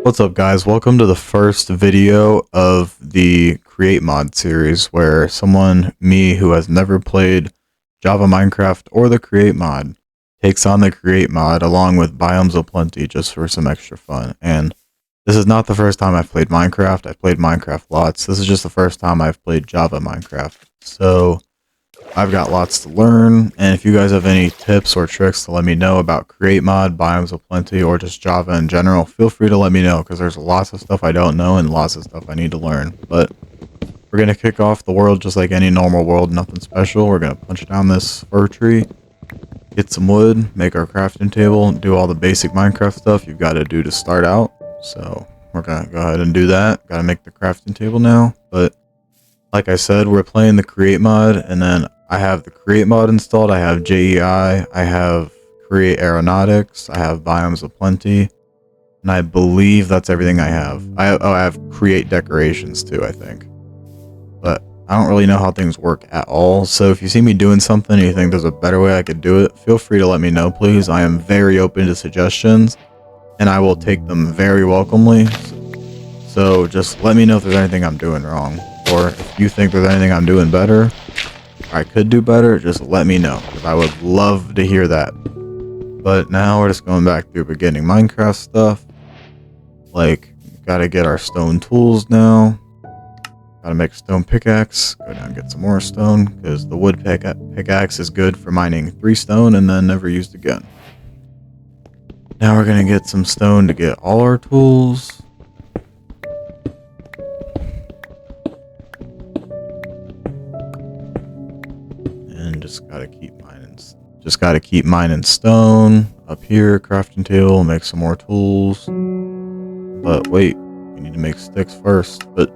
What's up guys, welcome to the first video of the Create Mod series where me who has never played Java Minecraft or the Create Mod takes on the Create Mod along with Biomes O Plenty just for some extra fun. And this is not the first time I've played Minecraft. I've played Minecraft lots. This is just the first time I've played Java Minecraft. So I've got lots to learn, and if you guys have any tips or tricks to let me know about Create Mod, Biomes O Plenty, or just Java in general, feel free to let me know, because there's lots of stuff I don't know and lots of stuff I need to learn. But we're going to kick off the world just like any normal world, nothing special. We're going to punch down this fir tree, get some wood, make our crafting table, do all the basic Minecraft stuff you've got to do to start out. So we're going to go ahead and do that. Got to make the crafting table now, but like I said, we're playing the Create Mod, and then I have the Create Mod installed. I have JEI, I have Create Aeronautics, I have Biomes O Plenty, and I believe that's everything I have. I have Create Decorations too, I think. But I don't really know how things work at all, so if you see me doing something and you think there's a better way I could do it, feel free to let me know, please. I am very open to suggestions, and I will take them very welcomely. So just let me know if there's anything I'm doing wrong. Or if you think there's anything I'm doing better, or I could do better, just let me know, because I would love to hear that. But now we're just going back through beginning Minecraft stuff. Like, gotta get our stone tools now. Gotta make a stone pickaxe. Go down and get some more stone, because the wood pickaxe is good for mining 3 stone and then never used again. Now we're gonna get some stone to get all our tools. Just gotta keep mining stone up here, crafting table, make some more tools. But wait, we need to make sticks first. But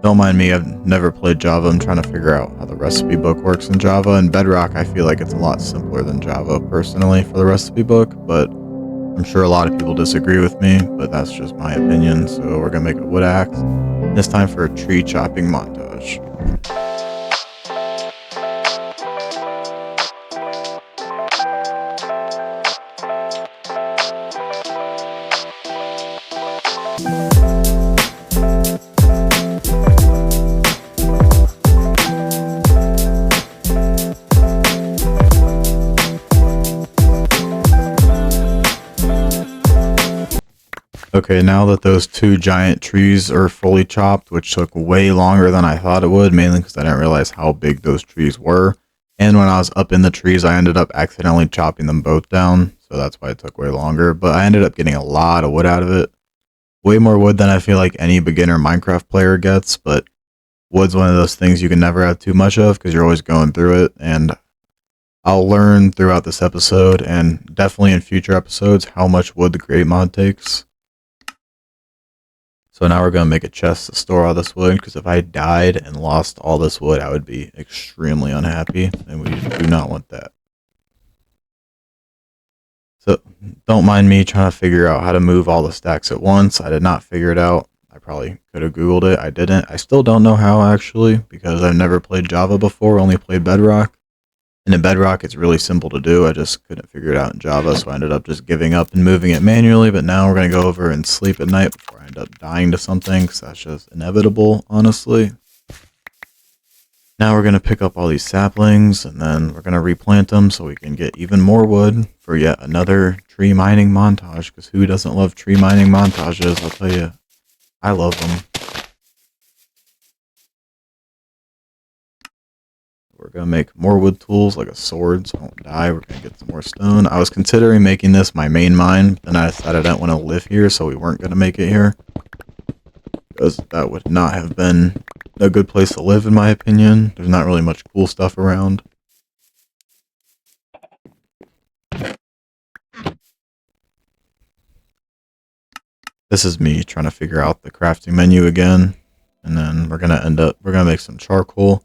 don't mind me, I've never played Java. I'm trying to figure out how the recipe book works in Java. And Bedrock, I feel like it's a lot simpler than Java personally for the recipe book, but I'm sure a lot of people disagree with me, but that's just my opinion. So we're gonna make a wood axe. This time for a tree chopping montage. Okay, now that those 2 giant trees are fully chopped, which took way longer than I thought it would, mainly because I didn't realize how big those trees were. And when I was up in the trees, I ended up accidentally chopping them both down, so that's why it took way longer. But I ended up getting a lot of wood out of it. Way more wood than I feel like any beginner Minecraft player gets, but wood's one of those things you can never have too much of because you're always going through it. And I'll learn throughout this episode, and definitely in future episodes, how much wood the Create Mod takes. So now we're going to make a chest to store all this wood, because if I died and lost all this wood, I would be extremely unhappy, and we do not want that. So don't mind me trying to figure out how to move all the stacks at once. I did not figure it out. I probably could have Googled it. I didn't. I still don't know how, actually, because I've never played Java before, only played Bedrock. And in Bedrock, it's really simple to do. I just couldn't figure it out in Java, so I ended up just giving up and moving it manually. But now we're going to go over and sleep at night before I end up dying to something, because that's just inevitable, honestly. Now we're going to pick up all these saplings, and then we're going to replant them so we can get even more wood for yet another tree mining montage, because who doesn't love tree mining montages? I'll tell you, I love them. We're going to make more wood tools, like a sword, so I won't die. We're going to get some more stone. I was considering making this my main mine, but then I decided I didn't want to live here, so we weren't going to make it here. Because that would not have been a good place to live, in my opinion. There's not really much cool stuff around. This is me trying to figure out the crafting menu again. And then we're going to make some charcoal.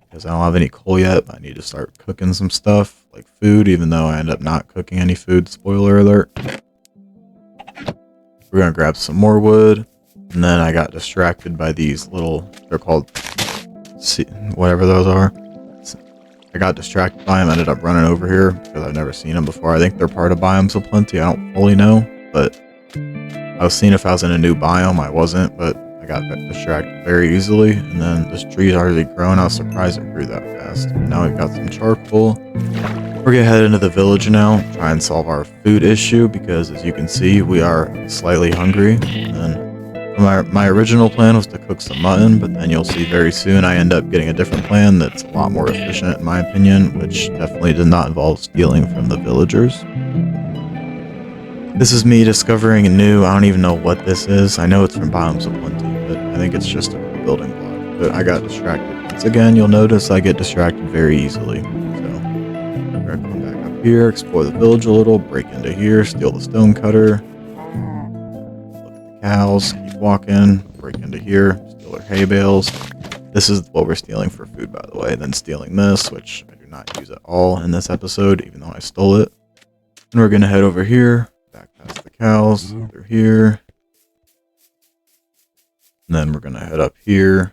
Because I don't have any coal yet, but I need to start cooking some stuff, like food, even though I end up not cooking any food, spoiler alert. We're going to grab some more wood, and then I got distracted by these little, they're called, whatever those are. I got distracted by them, ended up running over here, because I've never seen them before. I think they're part of Biomes O Plenty, I don't fully know, but I was seeing if I was in a new biome. I wasn't, but I got distracted very easily. And then this tree's already grown. I was surprised it grew that fast. Now we've got some charcoal. We're gonna head into the village now, try and solve our food issue, because as you can see, we are slightly hungry. And then my original plan was to cook some mutton, but then you'll see very soon I end up getting a different plan that's a lot more efficient in my opinion, which definitely did not involve stealing from the villagers. This is me discovering a new, I don't even know what this is. I know it's from Biomes O Plenty, but I think it's just a building block. But I got distracted. Once again, you'll notice I get distracted very easily. So we're gonna come back up here, explore the village a little, break into here, steal the stone cutter. Look at the cows, keep walking, break into here, steal their hay bales. This is what we're stealing for food, by the way. Then stealing this, which I do not use at all in this episode, even though I stole it. And we're gonna head over here. Back past the cows, through here. And then we're gonna head up here.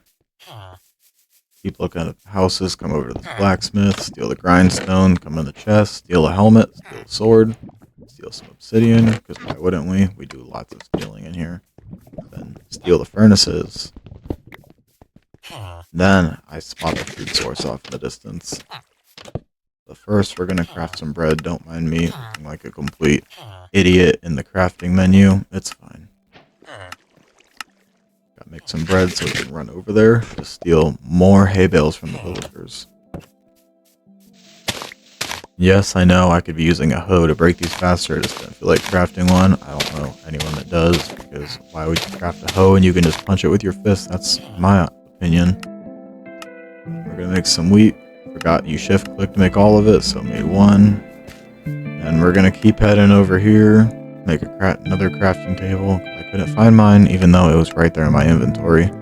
Keep looking at the houses, come over to this blacksmith, steal the grindstone, come in the chest, steal a helmet, steal a sword, steal some obsidian, because why wouldn't we? We do lots of stealing in here. Then steal the furnaces. Then I spot the food source off in the distance. But first, we're going to craft some bread. Don't mind me looking like a complete idiot in the crafting menu. It's fine. Gotta make some bread so we can run over there to steal more hay bales from the villagers. Yes, I know I could be using a hoe to break these faster. I just didn't feel like crafting one. I don't know anyone that does, because why would you craft a hoe and you can just punch it with your fist? That's my opinion. We're going to make some wheat. Forgot you shift click to make all of it, so made one. And we're gonna keep heading over here, make another crafting table. I couldn't find mine, even though it was right there in my inventory.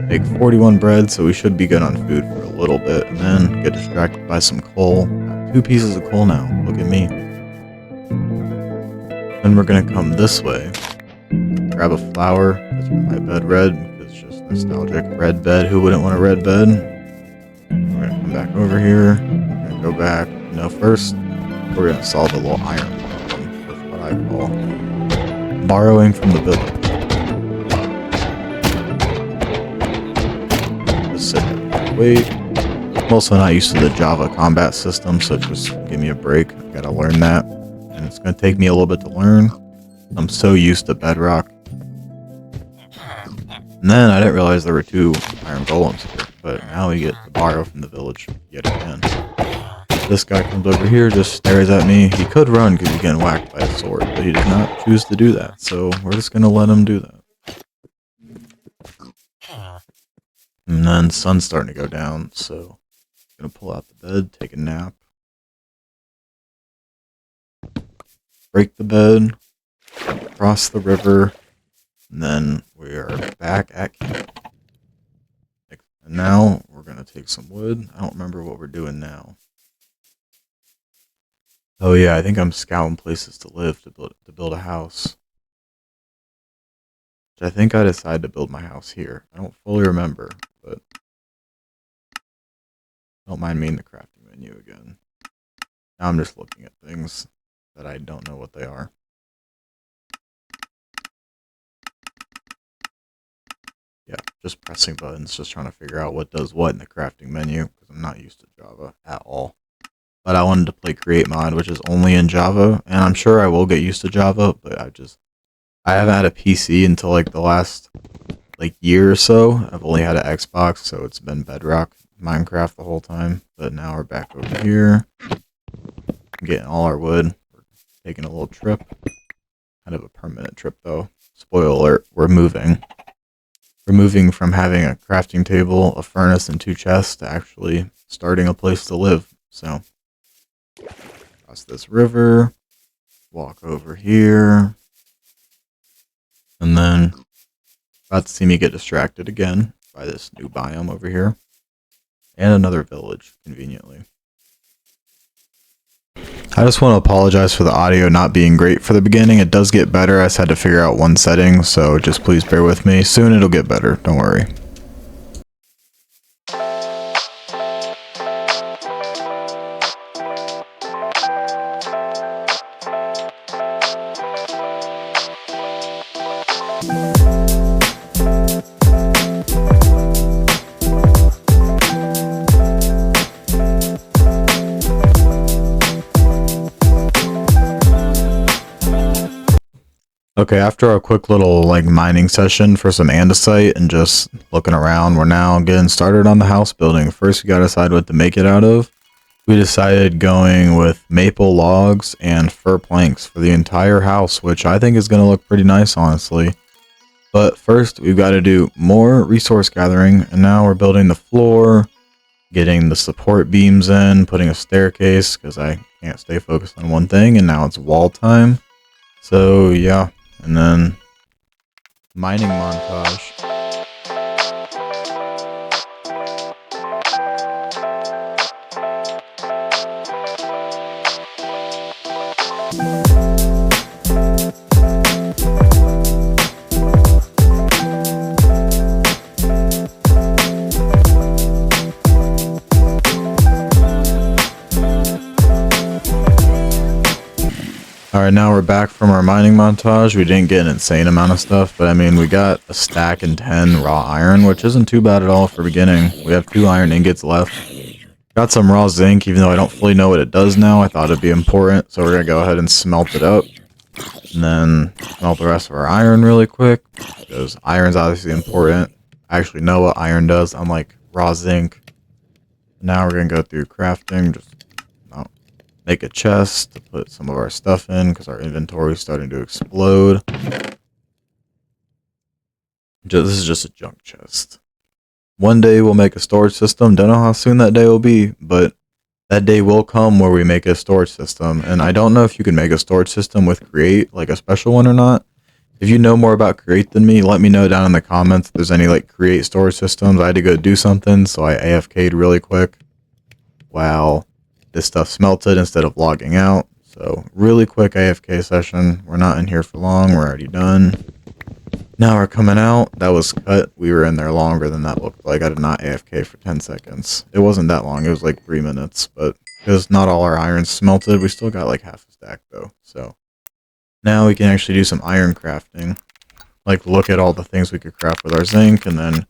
Make 41 bread, so we should be good on food for a little bit, and then get distracted by some coal. Got 2 pieces of coal now. Look at me. Then we're gonna come this way, grab a flower. That's why my bed red, because it's just nostalgic. Red bed. Who wouldn't want a red bed? We're gonna come back over here. We're gonna go back. First, we're gonna solve a little iron problem with what I call borrowing from the village. Just sit there and wait. I'm also not used to the Java combat system, so just give me a break. I gotta learn that, and it's gonna take me a little bit to learn. I'm so used to Bedrock. And then I didn't realize there were 2 iron golems here, but now we get to borrow from the village yet again. This guy comes over here, just stares at me. He could run because he's getting whacked by a sword, but he did not choose to do that, so we're just gonna let him do that. And then sun's starting to go down, so I'm gonna pull out the bed, take a nap, break the bed, cross the river, and then we are back at camp. And now we're gonna take some wood. I don't remember what we're doing now. Oh yeah, I think I'm scouting places to live to build a house. Which I think I decided to build my house here. I don't fully remember, but don't mind me in the crafting menu again. Now I'm just looking at things that I don't know what they are. Yeah, just pressing buttons, just trying to figure out what does what in the crafting menu, because I'm not used to Java at all. But I wanted to play Create Mod, which is only in Java, and I'm sure I will get used to Java, but I haven't had a PC until like the last year or so. I've only had an Xbox, so it's been Bedrock Minecraft the whole time. But now we're back over here. I'm getting all our wood. We're taking a little trip. Kind of a permanent trip though. Spoiler alert, we're moving. We're moving from having a crafting table, a furnace, and 2 chests to actually starting a place to live. So, cross this river, walk over here, and then about to see me get distracted again by this new biome over here, and another village, conveniently. I just want to apologize for the audio not being great for the beginning. It does get better. I just had to figure out one setting, so just please bear with me. Soon it'll get better, don't worry. Okay, after a quick little like mining session for some andesite and just looking around, we're now getting started on the house building. First, we gotta decide what to make it out of. We decided going with maple logs and fir planks for the entire house, which I think is gonna look pretty nice, honestly. But first, we've got to do more resource gathering, and now we're building the floor, getting the support beams in, putting a staircase, because I can't stay focused on one thing, and now it's wall time. So yeah, and then mining montage. Alright, now we're back from our mining montage. We didn't get an insane amount of stuff, but I mean, we got a stack and 10 raw iron, which isn't too bad at all for beginning. We have 2 iron ingots left. Got some raw zinc, even though I don't fully know what it does now. I thought it'd be important, so we're gonna go ahead and smelt it up. And then smelt the rest of our iron really quick, because iron's obviously important. I actually know what iron does, unlike raw zinc. Now we're gonna go through crafting, just make a chest to put some of our stuff in because our inventory is starting to explode. This is just a junk chest. One day we'll make a storage system. Don't know how soon that day will be, but that day will come where we make a storage system. And I don't know if you can make a storage system with Create, like a special one or not. If you know more about Create than me, let me know down in the comments if there's any like Create storage systems. I had to go do something, so I AFK'd really quick. Wow. This stuff smelted instead of logging out. So really quick AFK session. We're not in here for long. We're already done. Now we're coming out. That was cut. We were in there longer than that looked like. I did not AFK for 10 seconds. It wasn't that long. It was like 3 minutes. But because not all our iron's smelted, we still got like half a stack though. So now we can actually do some iron crafting. Like look at all the things we could craft with our zinc and then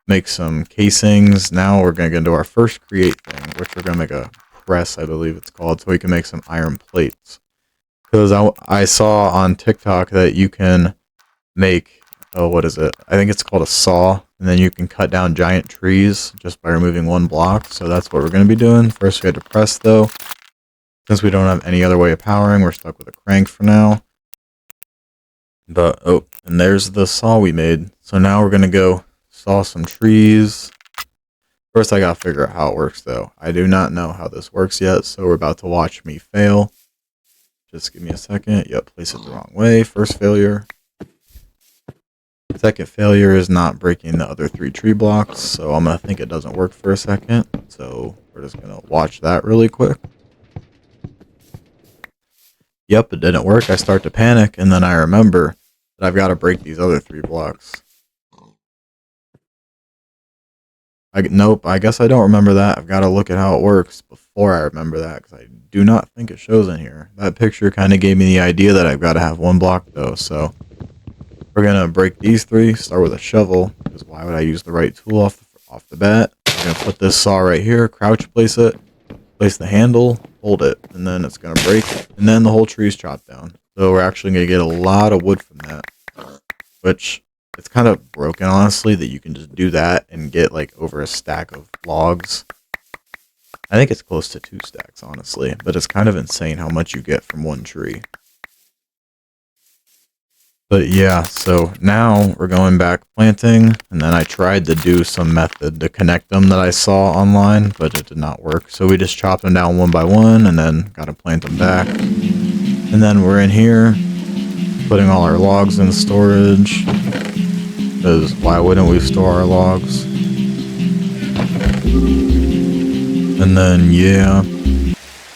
make some casings. Now we're going to get into our first create thing, which we're going to make a press, I believe it's called, so we can make some iron plates. Because I saw on TikTok that you can make, oh, what is it? I think it's called a saw, and then you can cut down giant trees just by removing 1 block. So that's what we're going to be doing. First we had to press though. Since we don't have any other way of powering, we're stuck with a crank for now. But, oh, and there's the saw we made. So now we're going to go saw some trees. First, I gotta figure out how it works, though. I do not know how this works yet, so we're about to watch me fail. Just give me a second. Yep, place it the wrong way. First failure. Second failure is not breaking the other 3 tree blocks, so I'm gonna think it doesn't work for a second. So we're just gonna watch that really quick. Yep, it didn't work. I start to panic, and then I remember that I've got to break these other 3 blocks. Nope, I guess I don't remember that. I've got to look at how it works before I remember that, because I do not think it shows in here. That picture kind of gave me the idea that I've got to have 1 block, though, so we're going to break these 3, start with a shovel, because why would I use the right tool off the bat? I'm going to put this saw right here, crouch place it, place the handle, hold it, and then it's going to break, and then the whole tree is chopped down. So we're actually going to get a lot of wood from that, which... it's kind of broken, honestly, that you can just do that and get, like, over a stack of logs. I think it's close to 2 stacks, honestly. But it's kind of insane how much you get from 1 tree. But, yeah, so now we're going back planting. And then I tried to do some method to connect them that I saw online, but it did not work. So we just chopped them down 1 by 1 and then got to plant them back. And then we're in here, putting all our logs in storage. Because why wouldn't we store our logs? And then, yeah,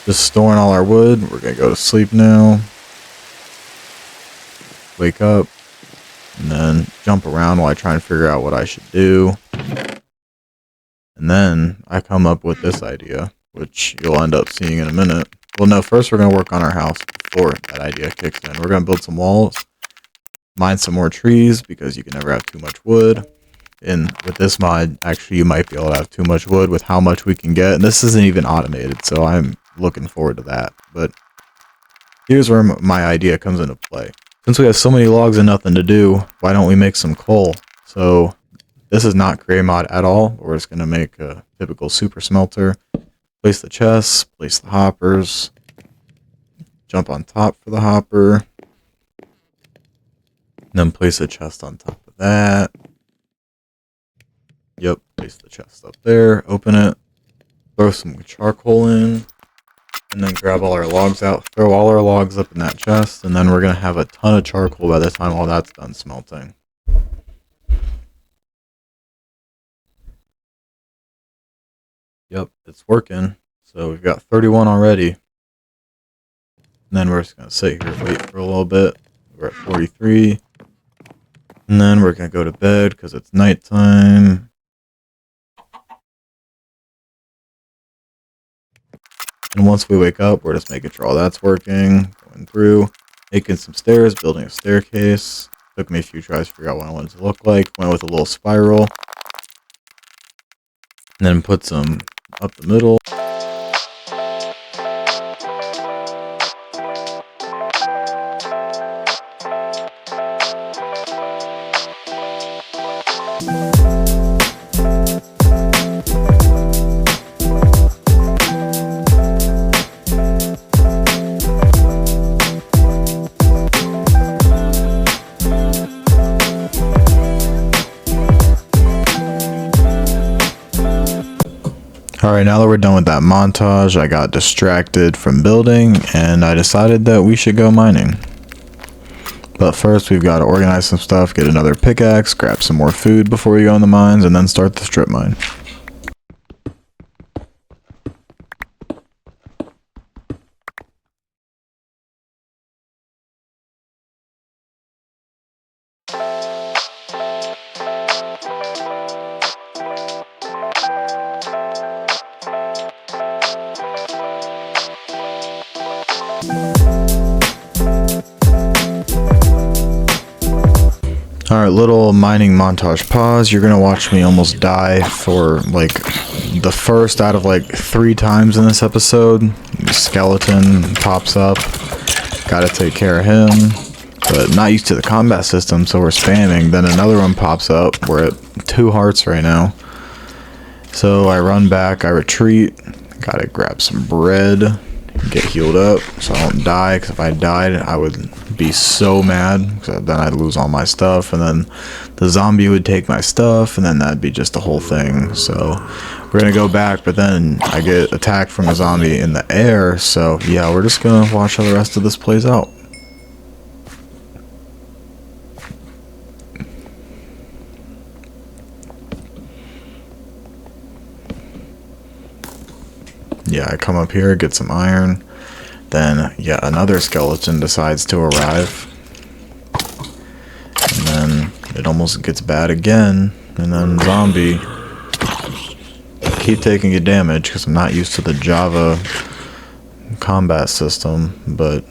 just storing all our wood. We're going to go to sleep now. Wake up. And then jump around while I try and figure out what I should do. And then I come up with this idea, which you'll end up seeing in a minute. Well, no, first we're going to work on our house before that idea kicks in. We're going to build some walls. mine some more trees because you can never have too much wood. And with this mod, actually, you might be able to have too much wood with how much we can get. And this isn't even automated, so I'm looking forward to that. But here's where my idea comes into play. Since we have so many logs and nothing to do, why don't we make some coal? So this is not create mod at all. We're just going to make a typical super smelter. Place the chests, place the hoppers, jump on top for the hopper, and then place a chest on top of that. Yep, place the chest up there, open it, throw some charcoal in, and then grab all our logs out, throw all our logs up in that chest, and then we're going to have a ton of charcoal by the time all that's done smelting. Yep, it's working. So we've got 31 already. And then we're just going to sit here and wait for a little bit. We're at 43. And then we're going to go to bed because it's nighttime. And once we wake up, we're just making sure all that's working, going through, making some stairs, building a staircase. Took me a few tries to figure out what I wanted to look like. Went with a little spiral. And then put some up the middle. Alright, now that we're done with that montage, I got distracted from building and I decided that we should go mining. But first we've got to organize some stuff, get another pickaxe, grab some more food before we go in the mines, and then start the strip mine. Alright, little mining montage pause. You're gonna watch me almost die for like the first out of like 3 times in this episode. Skeleton pops up. Gotta take care of him. But not used to the combat system, so we're spamming. Then another one pops up. We're at 2 hearts right now. So I run back, I retreat. Gotta grab some bread. Get healed up so I don't die, because if I died I would be so mad, because then I'd lose all my stuff, and then the zombie would take my stuff, and then that'd be just the whole thing. So we're gonna go back, but then I get attacked from a zombie in the air. So yeah, we're just gonna watch how the rest of this plays out. Yeah, I come up here, get some iron, then yet another skeleton decides to arrive, and then it almost gets bad again, and then zombie. Keep taking a damage because I'm not used to the Java combat system, but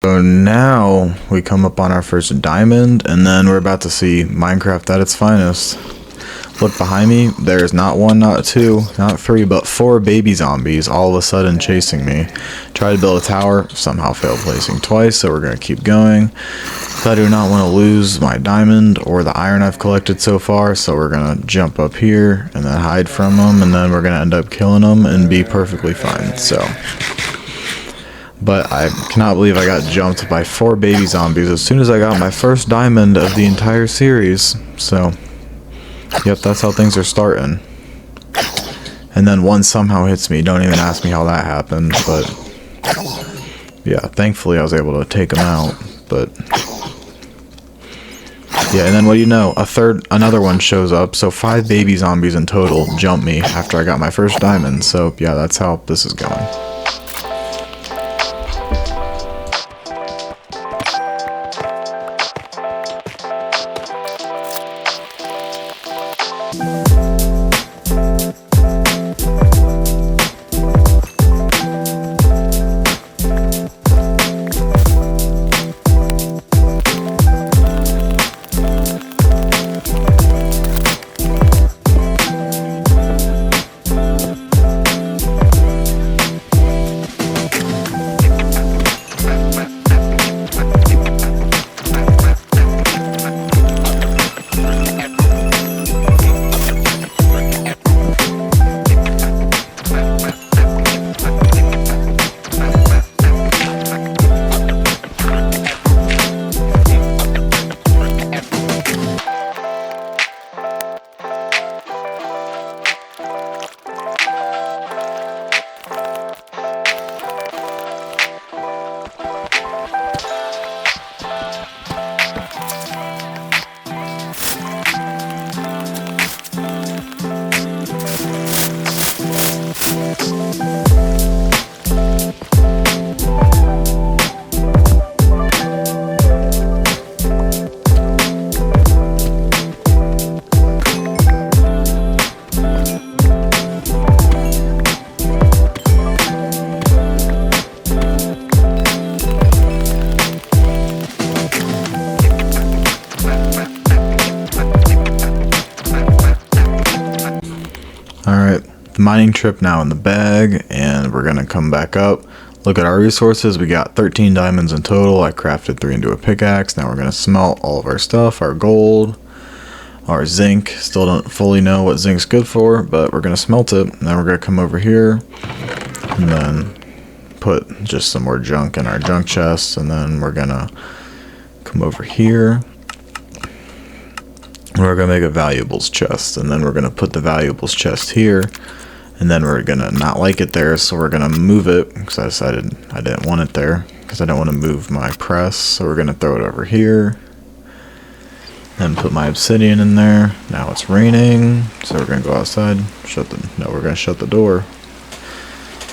so now we come up on our first diamond, and then we're about to see Minecraft at its finest. Look behind me, there's not 1, not 2, not 3, but 4 baby zombies all of a sudden chasing me. Tried to build a tower, somehow failed placing twice, so we're going to keep going. I do not want to lose my diamond or the iron I've collected so far, so we're going to jump up here and then hide from them, and then we're going to end up killing them and be perfectly fine. So, but I cannot believe I got jumped by 4 baby zombies as soon as I got my first diamond of the entire series. So yep, that's how things are starting. And then one somehow hits me. Don't even ask me how that happened, but yeah, thankfully I was able to take him out. But Yeah, and then what do you know? Another one shows up. So 5 baby zombies in total jump me after I got my first diamond. So yeah, that's how this is going. Alright, the mining trip now in the bag, and we're gonna come back up. Look at our resources. We got 13 diamonds in total. I crafted 3 into a pickaxe. Now we're gonna smelt all of our stuff, our gold, our zinc. Still don't fully know what zinc's good for, but we're gonna smelt it. Now we're gonna come over here and then put just some more junk in our junk chests, and then we're gonna come over here. We're gonna make a valuables chest, and then we're gonna put the valuables chest here, and then we're gonna not like it there, so we're gonna move it because I decided I didn't want it there because I don't want to move my press. So we're gonna throw it over here, and put my obsidian in there. Now it's raining, so we're gonna go outside. We're gonna shut the door.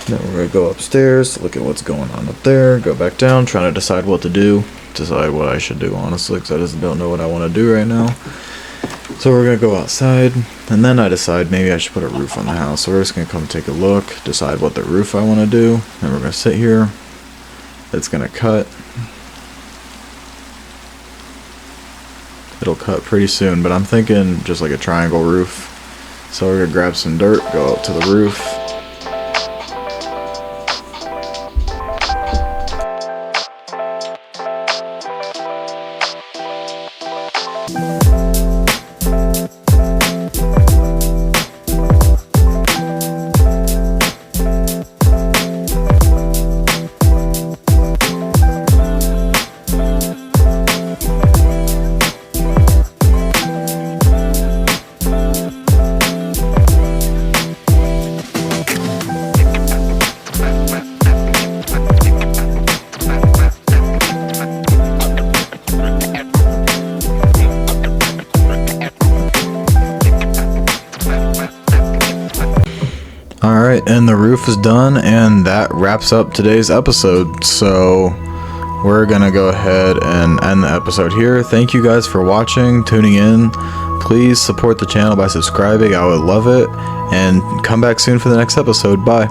Then we're gonna go upstairs, look at what's going on up there, go back down, trying to decide what to do, decide what I should do honestly, because I just don't know what I want to do right now. So we're gonna go outside, and then I decide maybe I should put a roof on the house. So we're just gonna come take a look, decide what the roof I want to do, and we're gonna sit here. It's gonna cut. It'll cut pretty soon, but I'm thinking just like a triangle roof. So we're gonna grab some dirt, go up to the roof. Alright, and the roof is done, and that wraps up today's episode. So we're gonna go ahead and end the episode here. Thank you guys for watching, tuning in. Please support the channel by subscribing. I would love it. And come back soon for the next episode. Bye.